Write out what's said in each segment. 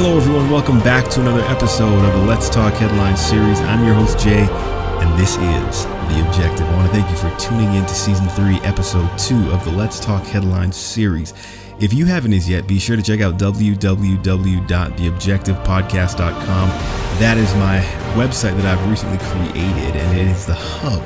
Hello everyone, welcome back to another episode of the Let's Talk Headlines series. I'm your host Jay, and this is The Objective. I want to thank you for tuning in to Season 3, Episode 2 of the Let's Talk Headlines series. If you haven't as yet, be sure to check out www.theobjectivepodcast.com. That is my website that I've recently created, and it is the hub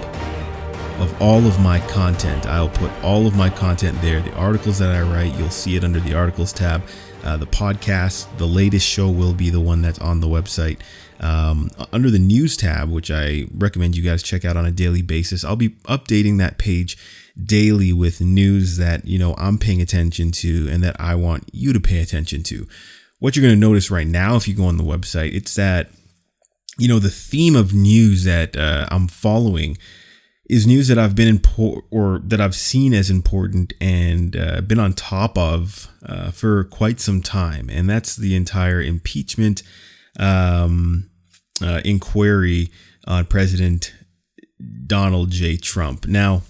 of all of my content. I'll put all of my content there. The articles that I write, you'll see it under the articles tab. The podcast, the latest show will be the one that's on the website. Under the news tab, which I recommend you guys check out on a daily basis, I'll be updating that page daily with news that, I'm paying attention to and that I want you to pay attention to. What you're going to notice right now, if you go on the website, it's that, the theme of news that I'm following is news that I've been or that I've seen as important and been on top of for quite some time, and that's the entire impeachment inquiry on President Donald J. Trump. Now,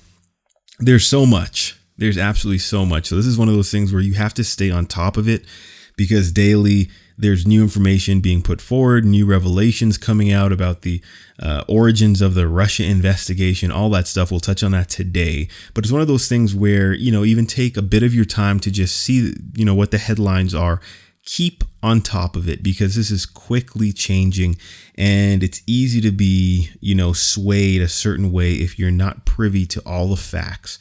there's so much. There's absolutely so much. So this is one of those things where you have to stay on top of it because daily there's new information being put forward, new revelations coming out about the origins of the Russia investigation, all that stuff. We'll touch on that today. But it's one of those things where, even take a bit of your time to just see, what the headlines are. Keep on top of it because this is quickly changing and it's easy to be, swayed a certain way if you're not privy to all the facts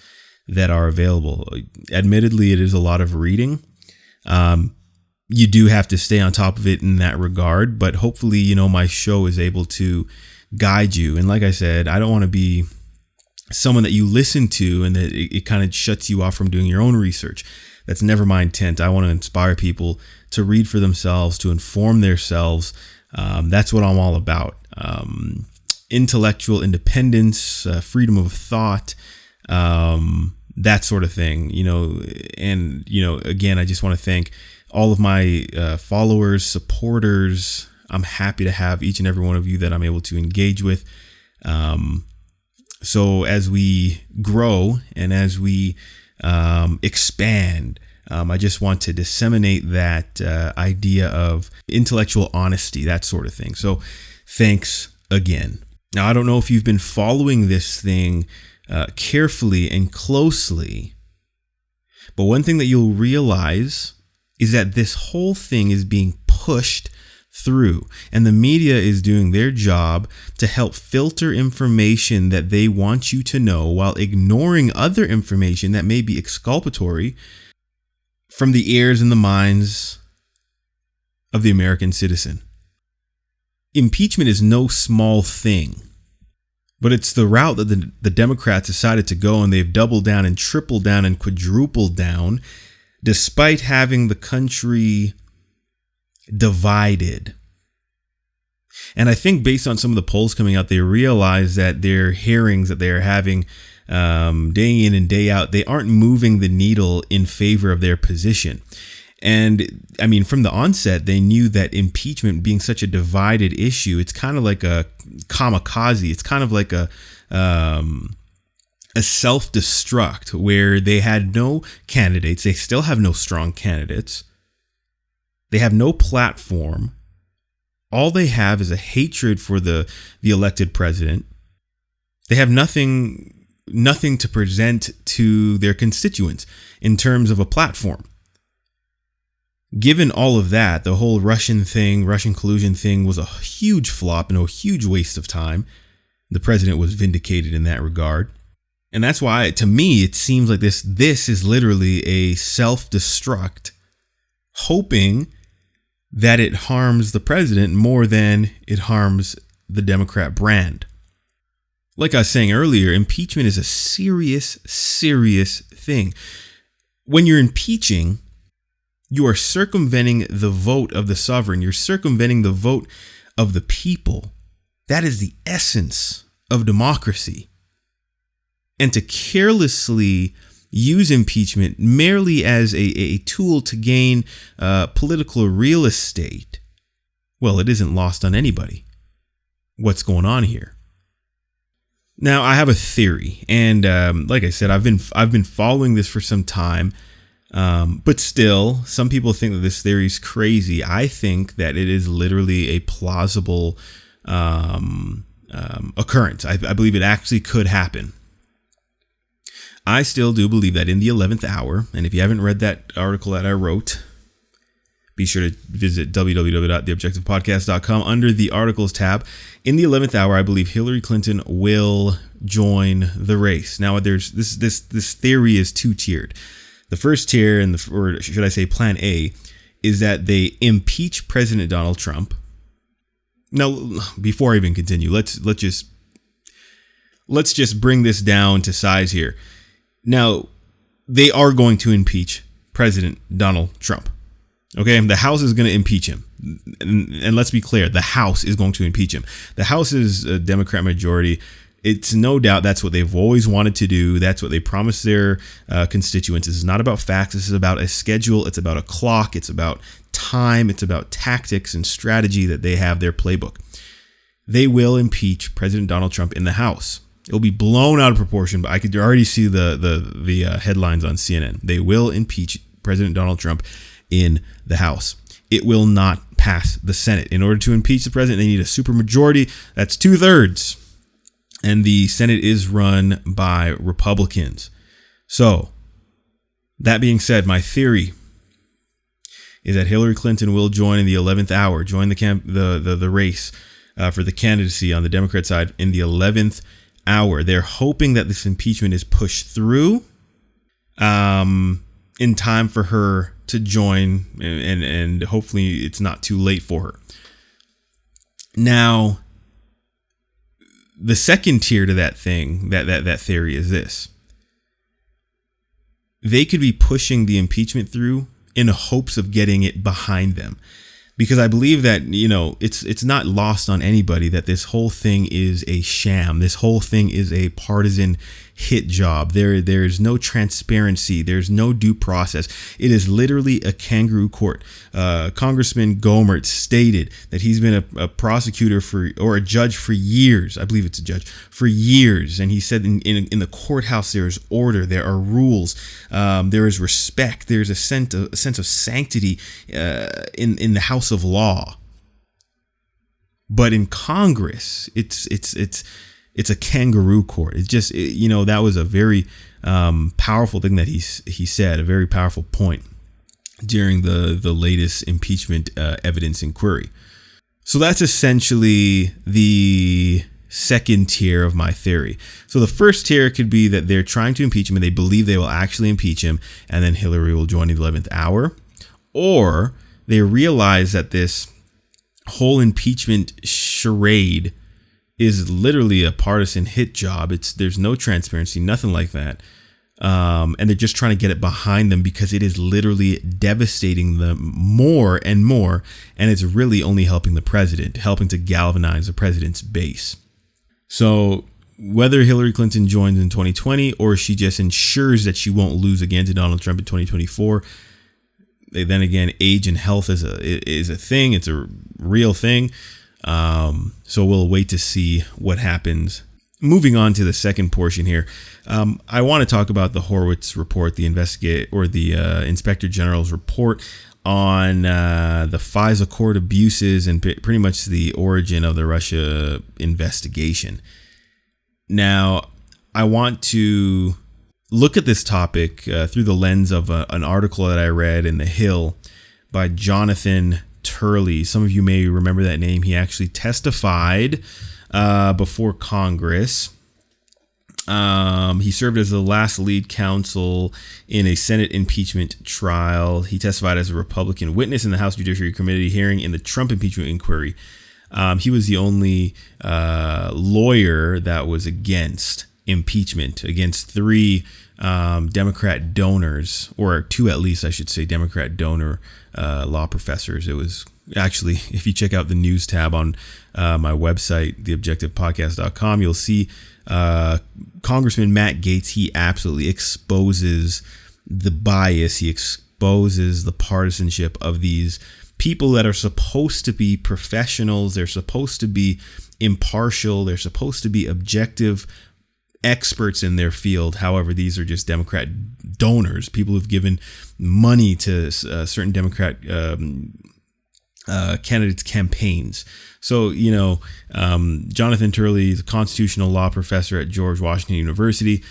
that are available. Admittedly, it is a lot of reading. You do have to stay on top of it in that regard, but hopefully, my show is able to guide you. And like I said, I don't want to be someone that you listen to and that it kind of shuts you off from doing your own research. That's never my intent. I want to inspire people to read for themselves, to inform themselves. That's what I'm all about. Intellectual independence, freedom of thought, that sort of thing, and, again, I just want to thank all of my followers, supporters. I'm happy to have each and every one of you that I'm able to engage with. So as we grow and as we expand, I just want to disseminate that idea of intellectual honesty, that sort of thing. So thanks again. Now, I don't know if you've been following this thing carefully and closely, but one thing that you'll realize is that this whole thing is being pushed through, and the media is doing their job to help filter information that they want you to know while ignoring other information that may be exculpatory from the ears and the minds of the American citizen. Impeachment is no small thing, but it's the route that the Democrats decided to go, and they've doubled down and tripled down and quadrupled down despite having the country divided. And I think based on some of the polls coming out, they realize that their hearings that they are having day in and day out, they aren't moving the needle in favor of their position. And I mean, from the onset, they knew that impeachment being such a divided issue, it's kind of like a kamikaze. It's kind of like a self-destruct where they had no candidates. They still have no strong candidates. They have no platform. All they have is a hatred for the elected president. They have nothing to present to their constituents in terms of a platform. Given all of that, the whole Russian collusion thing was a huge flop and a huge waste of time. The president was vindicated in that regard. And that's why, to me, it seems like this is literally a self-destruct, hoping that it harms the president more than it harms the Democrat brand. Like I was saying earlier, impeachment is a serious, serious thing. When you're impeaching, you are circumventing the vote of the sovereign. You're circumventing the vote of the people. That is the essence of democracy. And to carelessly use impeachment merely as a tool to gain political real estate, well, it isn't lost on anybody what's going on here. Now, I have a theory, and like I said, I've been following this for some time. But still, some people think that this theory is crazy. I think that it is literally a plausible occurrence. I believe it actually could happen. I still do believe that in the 11th hour, and if you haven't read that article that I wrote, be sure to visit www.theobjectivepodcast.com under the articles tab. In the 11th hour, I believe Hillary Clinton will join the race. Now, there's this theory is two-tiered. The first tier, or should I say plan A, is that they impeach President Donald Trump. Now, before I even continue, let's just bring this down to size here. Now, they are going to impeach President Donald Trump. Okay, the House is going to impeach him. And let's be clear, the House is going to impeach him. The House is a Democrat majority. It's no doubt that's what they've always wanted to do. That's what they promised their constituents. This is not about facts. This is about a schedule. It's about a clock. It's about time. It's about tactics and strategy that they have, their playbook. They will impeach President Donald Trump in the House. It'll be blown out of proportion, but I could already see the headlines on CNN. They will impeach President Donald Trump in the House. It will not pass the Senate. In order to impeach the president, they need a supermajority. That's 2/3. And the Senate is run by Republicans. So, that being said, my theory is that Hillary Clinton will join in the 11th hour, join the race for the candidacy on the Democrat side in the 11th hour. They're hoping that this impeachment is pushed through in time for her to join, and hopefully it's not too late for her. Now, the second tier to that thing, that theory is this. They could be pushing the impeachment through in hopes of getting it behind them. Because I believe that, it's not lost on anybody that this whole thing is a sham. This whole thing is a partisan hit job. There's no transparency. There's no due process. It is literally a kangaroo court. Congressman Gohmert stated that he's been a prosecutor or a judge for years. I believe it's a judge for years. And he said in the courthouse, there is order. There are rules. There is respect. There's a sense of sanctity in the house of law. But in Congress, it's a kangaroo court. It's just, that was a very powerful thing that he said, a very powerful point during the latest impeachment evidence inquiry. So that's essentially the second tier of my theory. So the first tier could be that they're trying to impeach him and they believe they will actually impeach him, and then Hillary will join in the 11th hour. Or they realize that this whole impeachment charade is literally a partisan hit job. There's no transparency, nothing like that. And they're just trying to get it behind them because it is literally devastating them more and more. And it's really only helping the president, helping to galvanize the president's base. So whether Hillary Clinton joins in 2020 or she just ensures that she won't lose again to Donald Trump in 2024, then again, age and health is a thing. It's a real thing. So we'll wait to see what happens. Moving on to the second portion here, I want to talk about the Horowitz report, the Inspector General's report on the FISA court abuses and pretty much the origin of the Russia investigation. Now, I want to look at this topic through the lens of an article that I read in The Hill by Jonathan Turley. Some of you may remember that name. He actually testified before Congress. He served as the last lead counsel in a Senate impeachment trial. He testified as a Republican witness in the House Judiciary Committee hearing in the Trump impeachment inquiry. He was the only lawyer that was against impeachment, against three Democrat donors, or two at least, I should say, Democrat donor law professors. It was actually, if you check out the news tab on my website, theobjectivepodcast.com, you'll see Congressman Matt Gaetz. He absolutely exposes the bias. He exposes the partisanship of these people that are supposed to be professionals. They're supposed to be impartial. They're supposed to be objective. experts in their field. However, these are just Democrat donors, people who've given money to certain Democrat candidates' campaigns. So, Jonathan Turley is a constitutional law professor at George Washington University.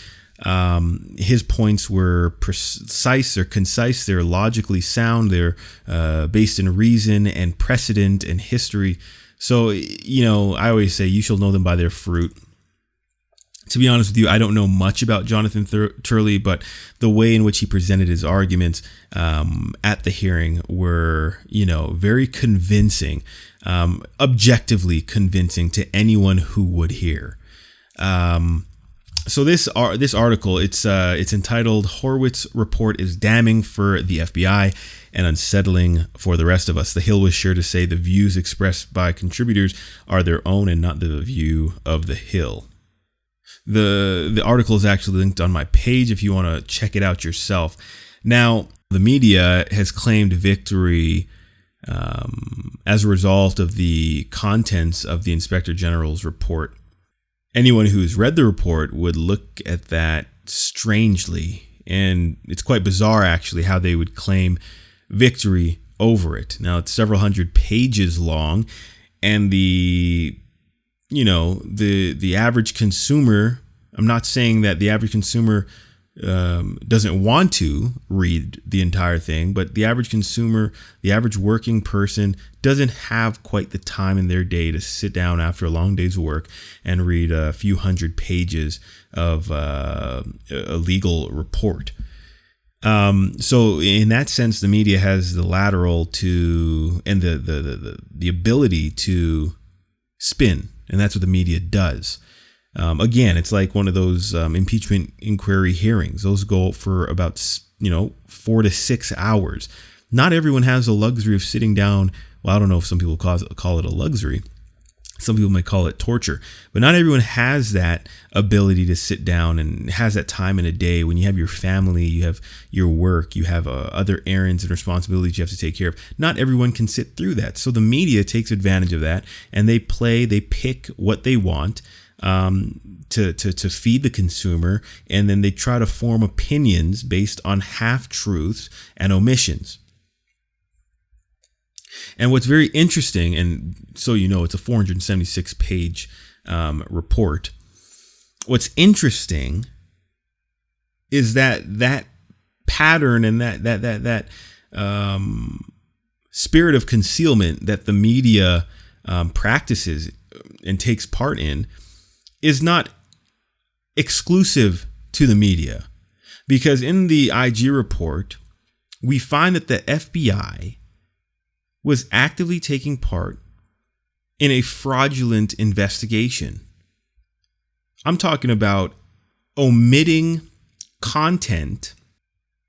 His points were precise, they're concise, they're logically sound, they're based in reason and precedent and history. So, I always say you shall know them by their fruit. To be honest with you, I don't know much about Jonathan Turley, but the way in which he presented his arguments at the hearing were, very convincing, objectively convincing to anyone who would hear. So this article, it's entitled "Horowitz Report is Damning for the FBI and Unsettling for the Rest of Us." The Hill was sure to say the views expressed by contributors are their own and not the view of the Hill. The article is actually linked on my page if you want to check it out yourself. Now, the media has claimed victory as a result of the contents of the Inspector General's report. Anyone who's read the report would look at that strangely, and it's quite bizarre actually how they would claim victory over it. Now, it's several hundred pages long, and the average consumer, I'm not saying that the average consumer doesn't want to read the entire thing, but the average consumer, the average working person doesn't have quite the time in their day to sit down after a long day's work and read a few hundred pages of a legal report. So in that sense, the media has the lateral to and the ability to spin. And that's what the media does. Again, it's like one of those impeachment inquiry hearings. Those go for about 4 to 6 hours. Not everyone has the luxury of sitting down. Well, I don't know if some people call it a luxury. Some people might call it torture. But not everyone has that ability to sit down and has that time in a day when you have your family, you have your work, you have other errands and responsibilities you have to take care of. Not everyone can sit through that. So the media takes advantage of that, and they pick what they want to feed the consumer, and then they try to form opinions based on half-truths and omissions. And what's very interesting, and so it's a 476-page report. What's interesting is that pattern and that spirit of concealment that the media practices and takes part in is not exclusive to the media. Because in the IG report, we find that the FBI was actively taking part in a fraudulent investigation. I'm talking about omitting content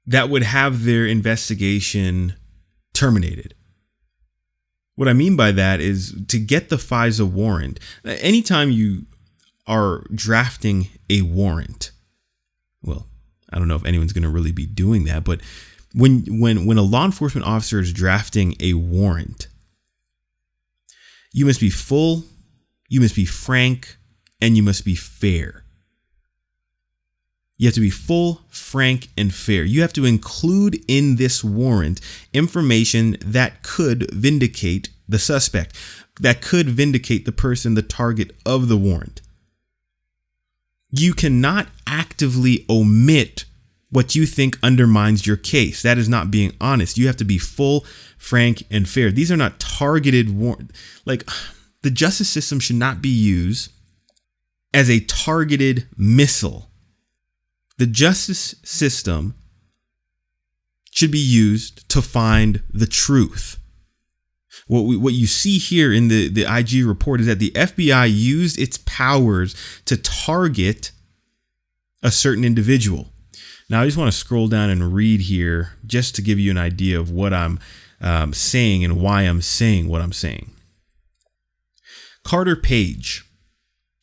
that would have their investigation terminated. What I mean by that is to get the FISA warrant. Anytime you are drafting a warrant, well, I don't know if anyone's going to really be doing that, but when a law enforcement officer is drafting a warrant, you must be full, you must be frank, and you must be fair. You have to be full, frank, and fair. You have to include in this warrant information that could vindicate the suspect, that could vindicate the person, the target of the warrant. You cannot actively omit what you think undermines your case. That is not being honest. You have to be full, frank, and fair. These are not targeted warrants. Like, the justice system should not be used as a targeted missile. The justice system should be used to find the truth. What you see here in the IG report is that the FBI used its powers to target a certain individual. Now, I just want to scroll down and read here just to give you an idea of what I'm saying and why I'm saying what I'm saying. Carter Page.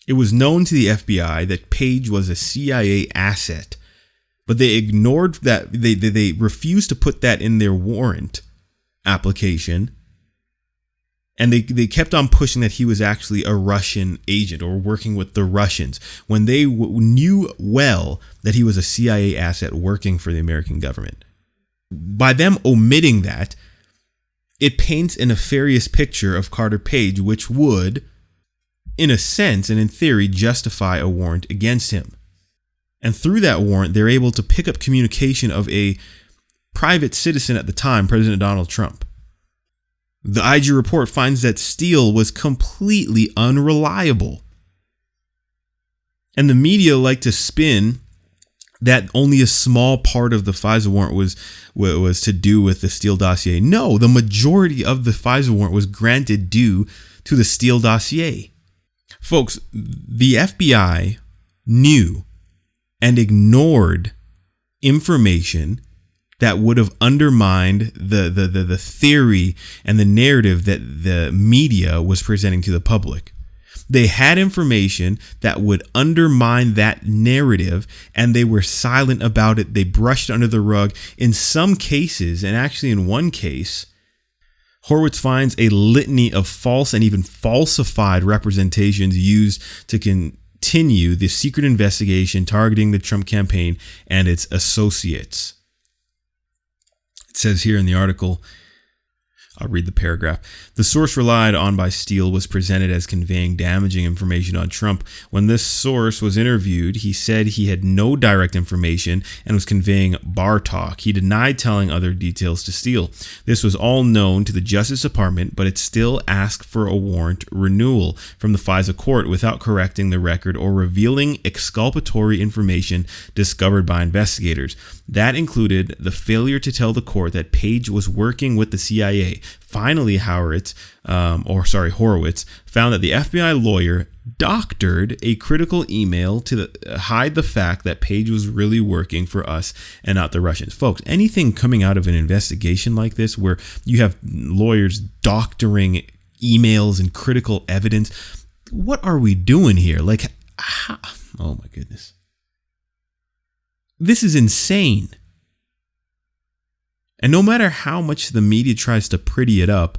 It was known to the FBI that Page was a CIA asset, but they ignored that. They refused to put that in their warrant application. And they kept on pushing that he was actually a Russian agent or working with the Russians when they knew well that he was a CIA asset working for the American government. By them omitting that, it paints a nefarious picture of Carter Page, which would, in a sense and in theory, justify a warrant against him. And through that warrant, they're able to pick up communication of a private citizen at the time, President Donald Trump. The IG report finds that Steele was completely unreliable. And the media like to spin that only a small part of the FISA warrant was to do with the Steele dossier. No, the majority of the FISA warrant was granted due to the Steele dossier. Folks, the FBI knew and ignored information that would have undermined the theory and the narrative that the media was presenting to the public. They had information that would undermine that narrative, and they were silent about it. They brushed it under the rug. In some cases, and actually in one case, Horowitz finds a litany of false and even falsified representations used to continue the secret investigation targeting the Trump campaign and its associates. It says here in the article, I'll read the paragraph. The source relied on by Steele was presented as conveying damaging information on Trump. When this source was interviewed, he said he had no direct information and was conveying bar talk. He denied telling other details to Steele. This was all known to the Justice Department, but it still asked for a warrant renewal from the FISA court without correcting the record or revealing exculpatory information discovered by investigators. That included the failure to tell the court that Page was working with the CIA. Finally, Horowitz found that the FBI lawyer doctored a critical email to hide the fact that Page was really working for us and not the Russians. Folks, anything coming out of an investigation like this where you have lawyers doctoring emails and critical evidence, what are we doing here? Oh my goodness. This is insane. And no matter how much the media tries to pretty it up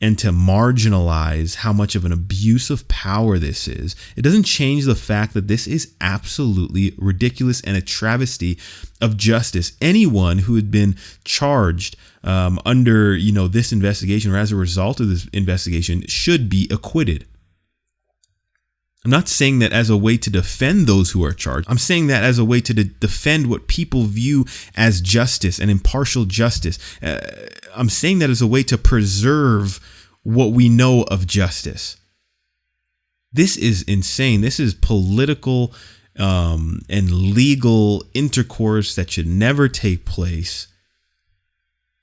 and to marginalize how much of an abuse of power this is, it doesn't change the fact that this is absolutely ridiculous and a travesty of justice. Anyone who had been charged under this investigation or as a result of this investigation should be acquitted. I'm not saying that as a way to defend those who are charged. I'm saying that as a way to defend what people view as justice and impartial justice. I'm saying that as a way to preserve what we know of justice. This is insane. This is political and legal intercourse that should never take place.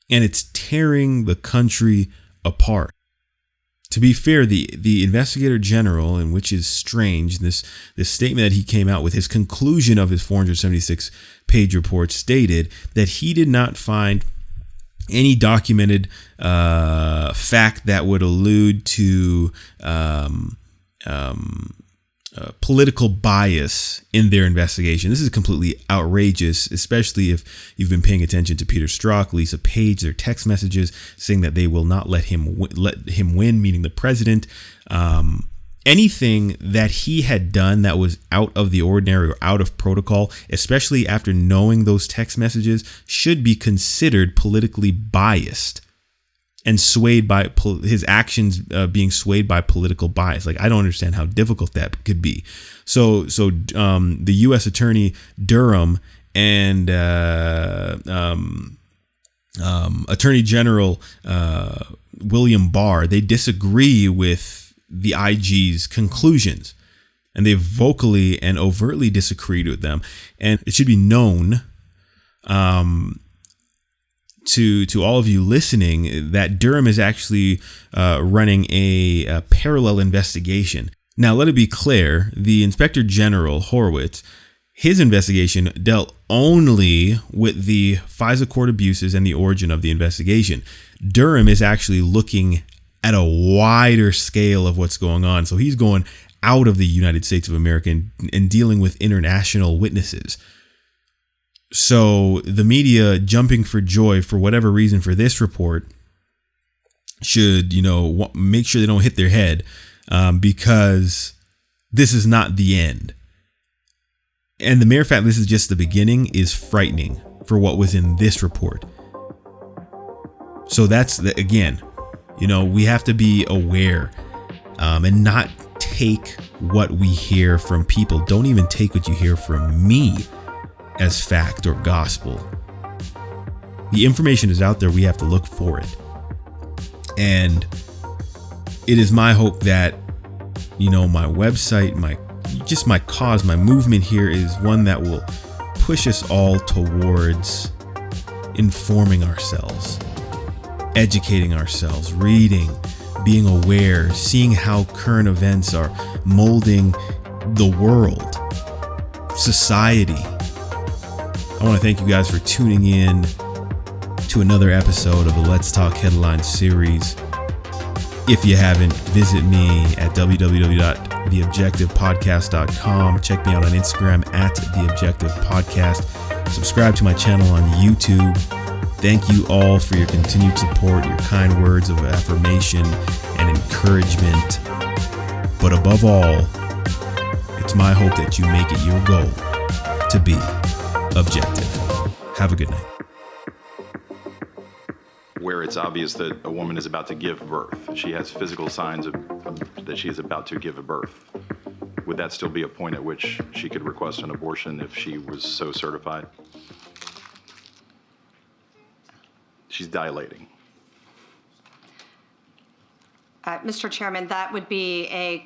And it's tearing the country apart. To be fair, the investigator general, and which is strange, this statement that he came out with, his conclusion of his 476-page report stated that he did not find any documented fact that would allude to political bias in their investigation. This is completely outrageous, especially if you've been paying attention to Peter Strzok, Lisa Page, their text messages saying that they will not let him win, meaning the president. Anything that he had done that was out of the ordinary or out of protocol, especially after knowing those text messages, should be considered politically biased and swayed by his actions being swayed by political bias. I don't understand how difficult that could be. So the U.S. Attorney Durham and Attorney General William Barr, they disagree with the IG's conclusions, and they vocally and overtly disagreed with them. And it should be known to all of you listening that Durham is actually running a parallel investigation. Now, let it be clear, the Inspector General Horowitz, his investigation dealt only with the FISA court abuses and the origin of the investigation. Durham is actually looking at a wider scale of what's going on. So he's going out of the United States of America and dealing with international witnesses. So the media jumping for joy for whatever reason for this report should, make sure they don't hit their head, because this is not the end. And the mere fact this is just the beginning is frightening for what was in this report. So that's again, we have to be aware, and not take what we hear from people. Don't even take what you hear from me as fact or gospel. The information is out there. We have to look for it. And it is my hope that, my website, my cause, my movement here is one that will push us all towards informing ourselves, educating ourselves, reading, being aware, seeing how current events are molding the world, society. I want to thank you guys for tuning in to another episode of the Let's Talk Headlines series. If you haven't, visit me at www.theobjectivepodcast.com. Check me out on Instagram at theobjectivepodcast. Subscribe to my channel on YouTube. Thank you all for your continued support, your kind words of affirmation and encouragement. But above all, it's my hope that you make it your goal to be objective. Have a good night. Where it's obvious that a woman is about to give birth. She has physical signs that she is about to give a birth. Would that still be a point at which she could request an abortion if she was so certified? She's dilating. Mr. Chairman, that would be a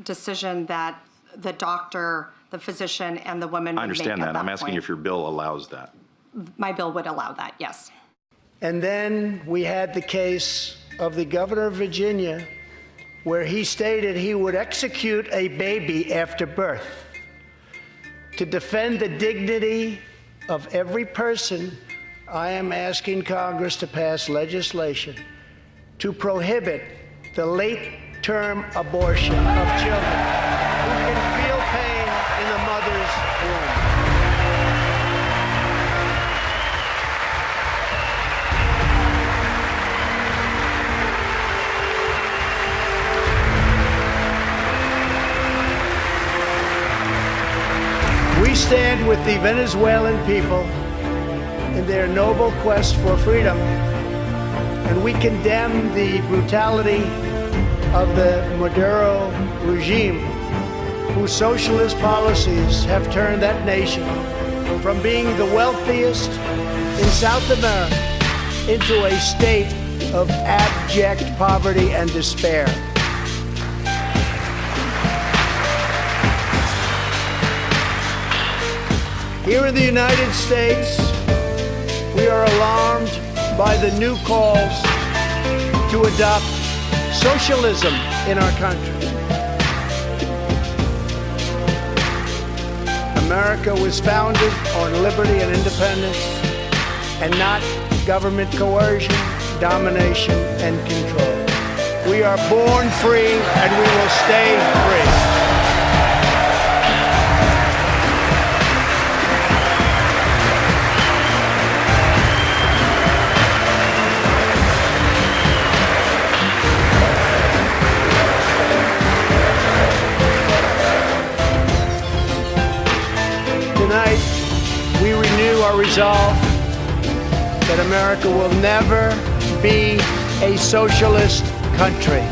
decision that the doctor, the physician, and the woman would make. I understand that. I'm asking if your bill allows that. My bill would allow that, yes. And then we had the case of the governor of Virginia, where he stated he would execute a baby after birth. To defend the dignity of every person, I am asking Congress to pass legislation to prohibit the late-term abortion of children who can feel pain in the mother's womb. We stand with the Venezuelan people in their noble quest for freedom, and we condemn the brutality of the Maduro regime, whose socialist policies have turned that nation from being the wealthiest in South America into a state of abject poverty and despair. Here in the United States, we are alarmed by the new calls to adopt socialism in our country. America was founded on liberty and independence, and not government coercion, domination, and control. We are born free, and we will stay free. Tonight, we renew our resolve that America will never be a socialist country.